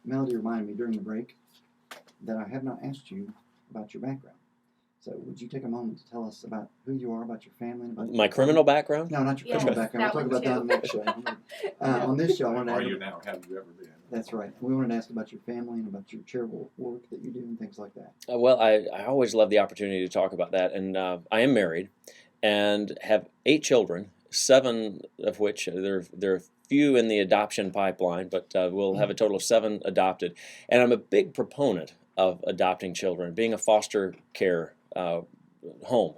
Melody reminded me during the break that I have not asked you about your background. So would you take a moment to tell us about who you are, about your family, and about my criminal background? No, not your criminal background. We'll talk about that on the next show. On this show, I wanted to Are you now? Have you ever been? That's right. We wanted to ask about your family and about your charitable work that you do and things like that. Well, I always love the opportunity to talk about that, and I am married and have 8 children, 7 of which there are few in the adoption pipeline, but we'll have a total of 7 adopted. And I'm a big proponent of adopting children, being a foster care home.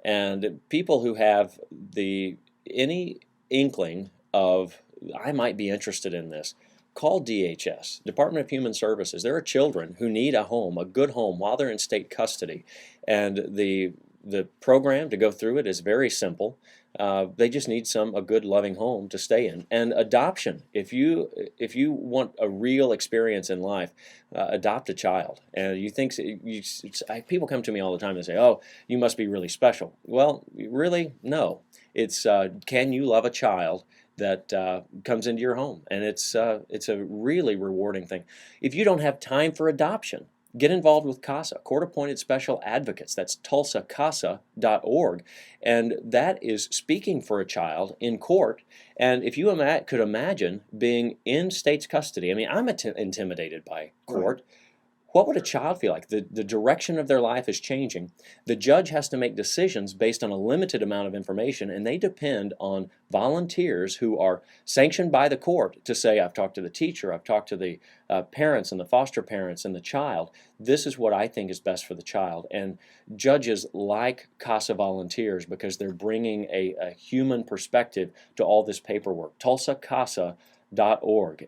And people who have any inkling of, I might be interested in this, call DHS, Department of Human Services. There are children who need a home, a good home, while they're in state custody. And the program to go through it is very simple. They just need a good, loving home to stay in. And adoption, if you want a real experience in life, adopt a child. And people come to me all the time and say, "Oh, you must be really special." Well, really, no. It's can you love a child that comes into your home? And it's a really rewarding thing. If you don't have time for adoption, get involved with CASA, Court-Appointed Special Advocates. That's tulsacasa.org. And that is speaking for a child in court. And if you could imagine being in state's custody, I mean, I'm intimidated by court. Right. What would a child feel like? The direction of their life is changing. The judge has to make decisions based on a limited amount of information, and they depend on volunteers who are sanctioned by the court to say, I've talked to the teacher, I've talked to the parents and the foster parents and the child. This is what I think is best for the child. And judges like CASA volunteers because they're bringing a human perspective to all this paperwork. TulsaCasa.org.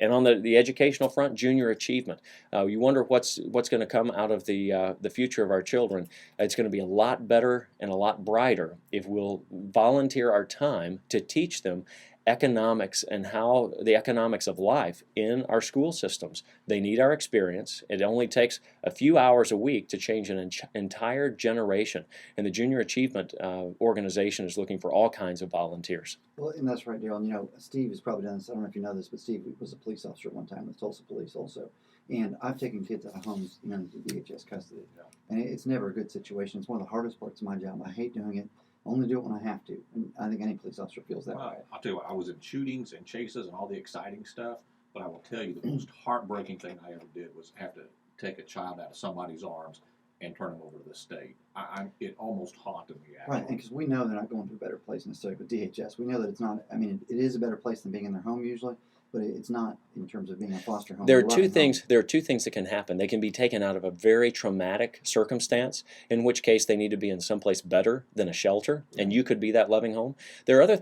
And on the educational front, junior achievement. You wonder what's going to come out of the future of our children. It's going to be a lot better and a lot brighter if we'll volunteer our time to teach them economics and how the economics of life in our school systems. They need our experience. It only takes a few hours a week to change an entire generation. And the Junior Achievement organization is looking for all kinds of volunteers. Well, and that's right, Darryl. And, you know, Steve has probably done this. I don't know if you know this, but Steve was a police officer at one time with Tulsa Police also. And I've taken kids out of homes, into DHS custody. Yeah. And it's never a good situation. It's one of the hardest parts of my job. I hate doing it. Only do it when I have to. And I think any police officer feels that way. I'll tell you what, I was in shootings and chases and all the exciting stuff, but I will tell you the most heartbreaking thing I ever did was have to take a child out of somebody's arms and turn them over to the state. It almost haunted me. Actually. Right, and because we know they're not going to a better place necessarily with DHS. We know that it's not, I mean, it is a better place than being in their home usually, but it's not in terms of being a foster home. There are two things that can happen. They can be taken out of a very traumatic circumstance, in which case they need to be in someplace better than a shelter, and you could be that loving home. There are other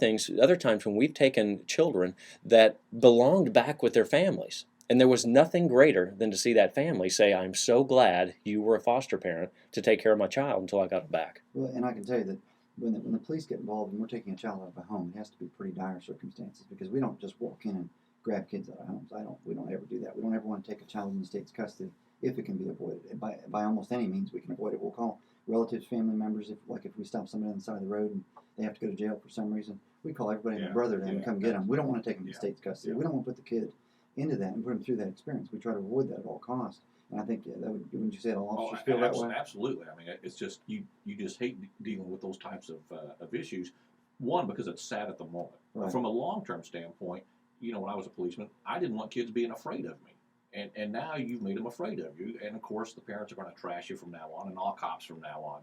times when we've taken children that belonged back with their families, and there was nothing greater than to see that family say, I'm so glad you were a foster parent to take care of my child until I got it back. Well, and I can tell you that when the police get involved and we're taking a child out of a home, it has to be pretty dire circumstances, because we don't just walk in and grab kids out of homes. We don't ever do that. We don't ever want to take a child in the state's custody if it can be avoided. And by almost any means we can avoid it. We'll call relatives, family members. If we stop somebody on the side of the road and they have to go to jail for some reason, we call everybody and their brother to come get them. We don't want to take them to state's custody. We don't want to put the kid into that and put them through that experience. We try to avoid that at all costs. And I think wouldn't you say all officers feel that way? Absolutely. I mean, it's just you just hate dealing with those types of issues. One, because it's sad at the moment. Right. From a long-term standpoint, when I was a policeman, I didn't want kids being afraid of me. And now you've made them afraid of you. And, of course, the parents are going to trash you from now on, and all cops from now on,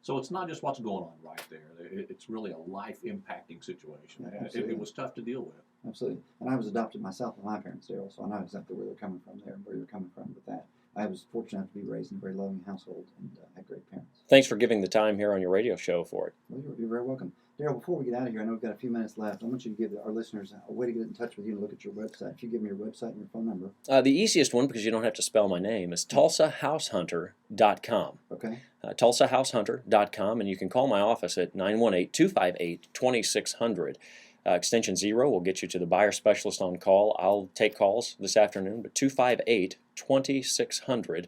So it's not just what's going on right there. It's really a life-impacting situation. Yeah, it was tough to deal with. Absolutely. And I was adopted myself by my parents, Darryl, so I know exactly where they're coming from there and where you're coming from with that. I was fortunate to be raised in a very loving household and had great parents. Thanks for giving the time here on your radio show for it. Well, you're very welcome. Darryl, before we get out of here, I know we've got a few minutes left. I want you to give our listeners a way to get in touch with you and look at your website. If you give me your website and your phone number. The easiest one, because you don't have to spell my name, is TulsaHouseHunter.com. Okay. TulsaHouseHunter.com, and you can call my office at 918-258-2600. Extension 0 will get you to the buyer specialist on call. I'll take calls this afternoon, but 258-2600.